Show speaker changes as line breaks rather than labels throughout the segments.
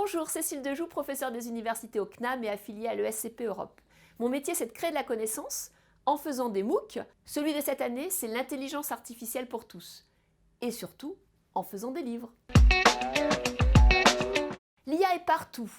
Bonjour, Cécile Dejoux, professeure des universités au CNAM et affiliée à l'ESCP Europe. Mon métier, c'est de créer de la connaissance en faisant des MOOC. Celui de cette année, c'est l'intelligence artificielle pour tous. Et surtout, en faisant des livres. L'IA est partout.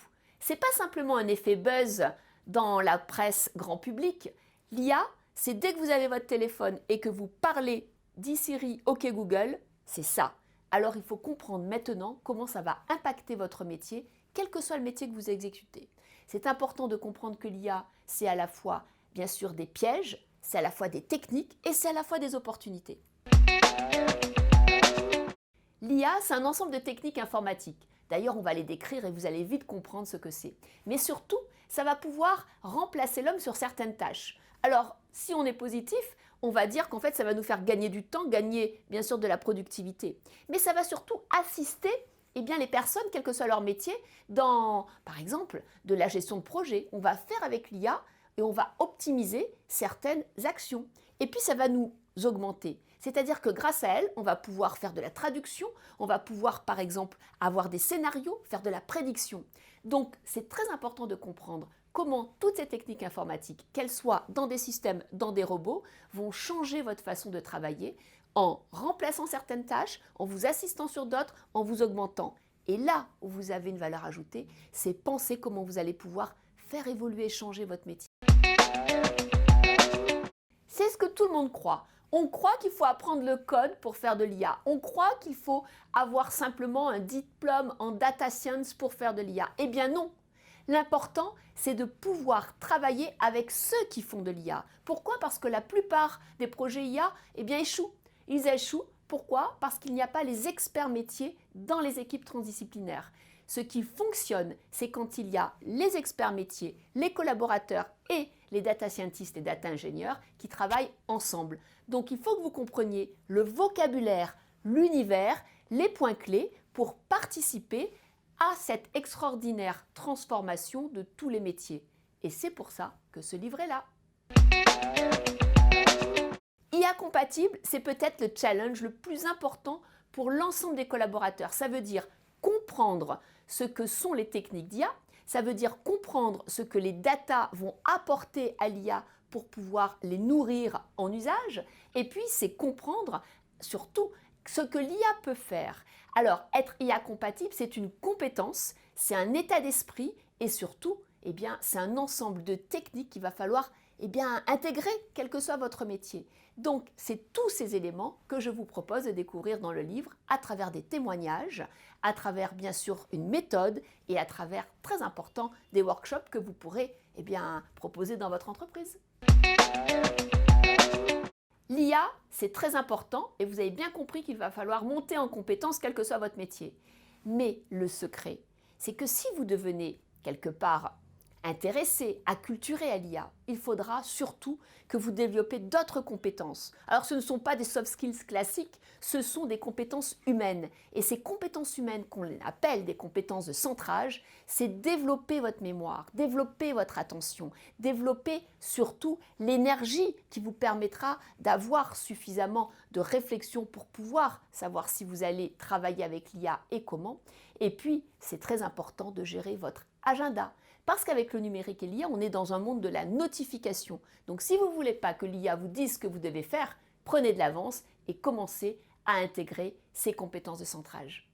C'est pas simplement un effet buzz dans la presse grand public. L'IA, c'est dès que vous avez votre téléphone et que vous parlez dis Siri, OK Google, c'est ça. Alors il faut comprendre maintenant comment ça va impacter votre métier, quel que soit le métier que vous exécutez. C'est important de comprendre que l'IA, c'est à la fois bien sûr des pièges, c'est à la fois des techniques et c'est à la fois des opportunités. L'IA, c'est un ensemble de techniques informatiques. D'ailleurs, on va les décrire et vous allez vite comprendre ce que c'est. Mais surtout, ça va pouvoir remplacer l'homme sur certaines tâches. Alors, si on est positif, on va dire qu'en fait, ça va nous faire gagner du temps, gagner bien sûr de la productivité. Mais ça va surtout assister les personnes, quel que soit leur métier, dans, par exemple, de la gestion de projet. On va faire avec l'IA et on va optimiser certaines actions. Et puis, ça va nous augmenter. C'est-à-dire que grâce à elle, on va pouvoir faire de la traduction, on va pouvoir par exemple avoir des scénarios, faire de la prédiction. Donc c'est très important de comprendre comment toutes ces techniques informatiques, qu'elles soient dans des systèmes, dans des robots, vont changer votre façon de travailler en remplaçant certaines tâches, en vous assistant sur d'autres, en vous augmentant. Et là où vous avez une valeur ajoutée, c'est penser comment vous allez pouvoir faire évoluer et changer votre métier. C'est ce que tout le monde croit. On croit qu'il faut apprendre le code pour faire de l'IA. On croit qu'il faut avoir simplement un diplôme en data science pour faire de l'IA. Eh bien non. L'important, c'est de pouvoir travailler avec ceux qui font de l'IA. Pourquoi? Parce que la plupart des projets IA échouent. Ils échouent. Pourquoi? Parce qu'il n'y a pas les experts métiers dans les équipes transdisciplinaires. Ce qui fonctionne, c'est quand il y a les experts métiers, les collaborateurs et les data scientists et data ingénieurs qui travaillent ensemble. Donc il faut que vous compreniez le vocabulaire, l'univers, les points clés pour participer à cette extraordinaire transformation de tous les métiers. Et c'est pour ça que ce livre est là. IA compatible, c'est peut-être le challenge le plus important pour l'ensemble des collaborateurs. Ça veut dire comprendre ce que sont les techniques d'IA, ça veut dire comprendre ce que les data vont apporter à l'IA pour pouvoir les nourrir en usage, et puis c'est comprendre surtout ce que l'IA peut faire. Alors, être IA compatible, c'est une compétence, c'est un état d'esprit, et surtout, c'est un ensemble de techniques qu'il va falloir intégrer, quel que soit votre métier. Donc, c'est tous ces éléments que je vous propose de découvrir dans le livre à travers des témoignages, à travers bien sûr une méthode et à travers, très important, des workshops que vous pourrez proposer dans votre entreprise. L'IA, c'est très important et vous avez bien compris qu'il va falloir monter en compétence quel que soit votre métier. Mais le secret, c'est que si vous devenez quelque part intéressé, acculturé à l'IA, il faudra surtout que vous développez d'autres compétences. Alors ce ne sont pas des soft skills classiques, ce sont des compétences humaines. Et ces compétences humaines qu'on appelle des compétences de centrage, c'est développer votre mémoire, développer votre attention, développer surtout l'énergie qui vous permettra d'avoir suffisamment de réflexion pour pouvoir savoir si vous allez travailler avec l'IA et comment. Et puis, c'est très important de gérer votre agenda. Parce qu'avec le numérique et l'IA, on est dans un monde de la notification. Donc si vous ne voulez pas que l'IA vous dise ce que vous devez faire, prenez de l'avance et commencez à intégrer ces compétences de centrage.